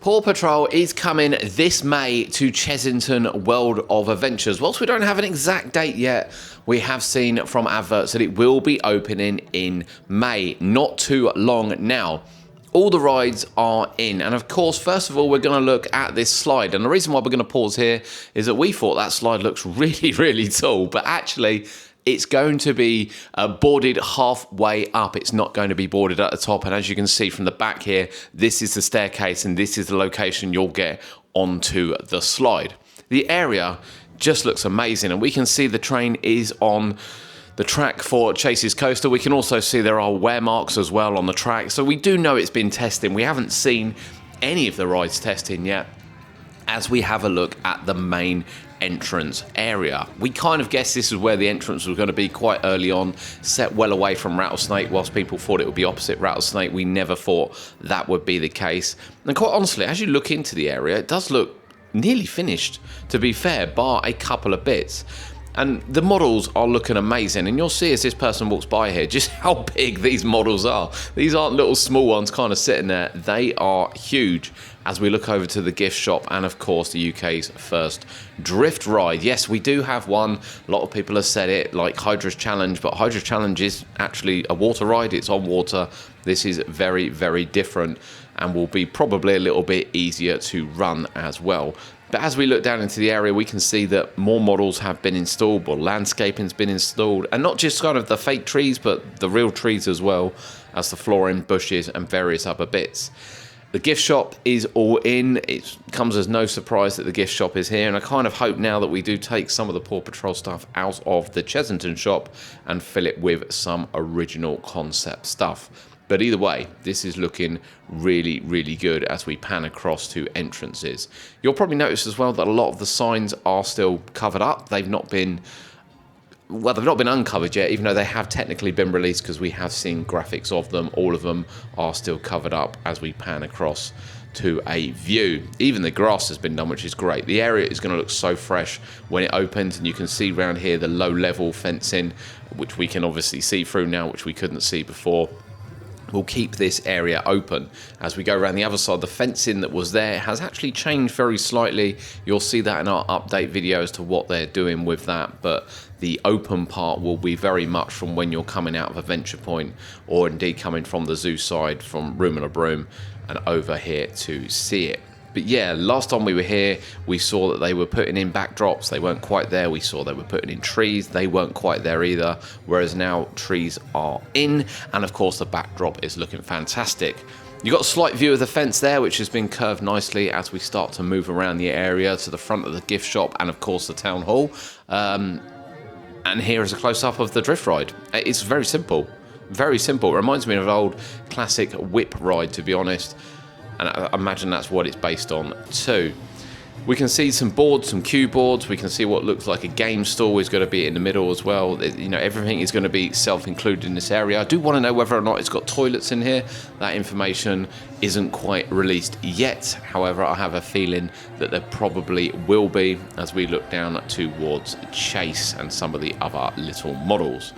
Paw Patrol is coming this May to Chessington World of Adventures. Whilst we don't have an exact date yet, we have seen from adverts that it will be opening in May, not too long now. All the rides are in, and of course, first of all, we're going to look at this slide. And the reason why we're going to pause here is that we thought that slide looks really tall, but actually it's going to be boarded halfway up. It's not going to be boarded at the top. And as you can see from the back here, this is the staircase and this is the location you'll get onto the slide. The area just looks amazing, and we can see the train is on the track for Chase's Coaster. We can also see there are wear marks as well on the track. So we do know it's been testing. We haven't seen any of the rides testing yet. As we have a look at the main entrance area, we kind of guessed this is where the entrance was going to be quite early on, set well away from Rattlesnake. Whilst people thought it would be opposite Rattlesnake, we never thought that would be the case. And quite honestly, as you look into the area, it does look nearly finished, to be fair, bar a couple of bits. And the models are looking amazing, and you'll see as this person walks by here just how big these models are. These aren't little small ones kind of sitting there. They are huge. As we look over to the gift shop and, of course, the UK's first drift ride. Yes, we do have one. A lot of people have said it, like Hydra's Challenge, but Hydra's Challenge is actually a water ride. It's on water. This is very different and will be probably a little bit easier to run as well. But as we look down into the area, we can see that more models have been installed, or landscaping's been installed, and not just kind of the fake trees, but the real trees as well as the flooring, bushes, and various other bits. The gift shop is all in. It comes as no surprise that the gift shop is here, and I kind of hope now that we do take some of the Paw Patrol stuff out of the Chessington shop and fill it with some original concept stuff. But either way, this is looking really good as we pan across to entrances. You'll probably notice as well that a lot of the signs are still covered up. They've not been uncovered yet, even though they have technically been released, because we have seen graphics of them. All of them are still covered up as we pan across to a view. Even the grass has been done, which is great. The area is going to look so fresh when it opens, and you can see around here the low level fencing, which we can obviously see through now, which we couldn't see before. We'll keep this area open. As we go around the other side, the fencing that was there has actually changed very slightly. You'll see that in our update video as to what they're doing with that, but the open part will be very much from when you're coming out of Adventure Point, or indeed coming from the zoo side from Room and a Broom and over here to see it. But yeah, last time we were here, we saw that they were putting in backdrops. They weren't quite there. We saw they were putting in trees. They weren't quite there either. Whereas now trees are in. And of course, the backdrop is looking fantastic. You've got a slight view of the fence there, which has been curved nicely as we start to move around the area to the front of the gift shop and of course the town hall. And here is a close-up of the drift ride. It's very simple. Very simple. It reminds me of an old classic whip ride, to be honest. And I imagine that's what it's based on too. We can see some boards, some cue boards. We can see what looks like a game stall is going to be in the middle as well. You know, everything is going to be self-included in this area. I do want to know whether or not it's got toilets in here. That information isn't quite released yet. However, I have a feeling that there probably will be as we look down towards Chase and some of the other little models.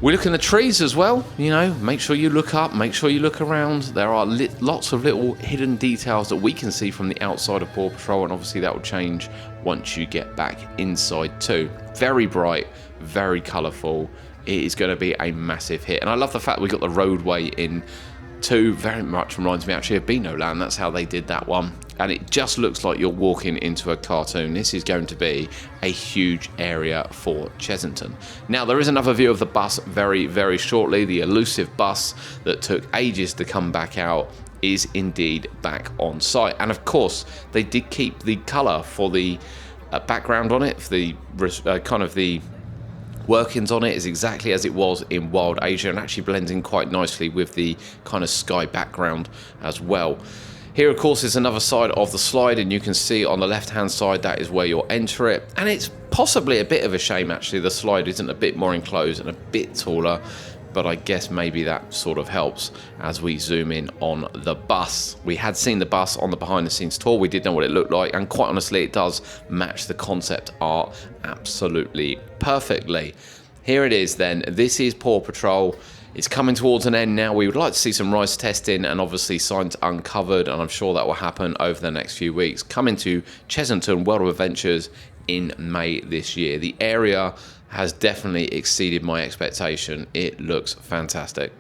We look in the trees as well, you know, make sure you look up, make sure you look around. There are lots of little hidden details that we can see from the outside of Paw Patrol, and obviously that will change once you get back inside too. Very bright, very colourful. It is going to be a massive hit. And I love the fact we got the roadway in too. Very much reminds me actually of Beano Land. That's how they did that one. And it just looks like you're walking into a cartoon. This is going to be a huge area for Chessington. Now, there is another view of the bus very shortly. The elusive bus that took ages to come back out is indeed back on site. And of course, they did keep the colour for the background on it, for the kind of the workings on it is exactly as it was in Wild Asia, and actually blends in quite nicely with the kind of sky background as well. Here, of course, is another side of the slide, and you can see on the left-hand side, that is where you'll enter it. And it's possibly a bit of a shame, actually, the slide isn't a bit more enclosed and a bit taller, but I guess maybe that sort of helps as we zoom in on the bus. We had seen the bus on the behind-the-scenes tour. We did know what it looked like, and quite honestly, it does match the concept art absolutely perfectly. Here it is then. This is Paw Patrol It's coming towards an end now. We would like to see some rice testing and obviously signs uncovered, and I'm sure that will happen over the next few weeks. Coming to Chessington World of Adventures in May this year. The area has definitely exceeded my expectation. It looks fantastic.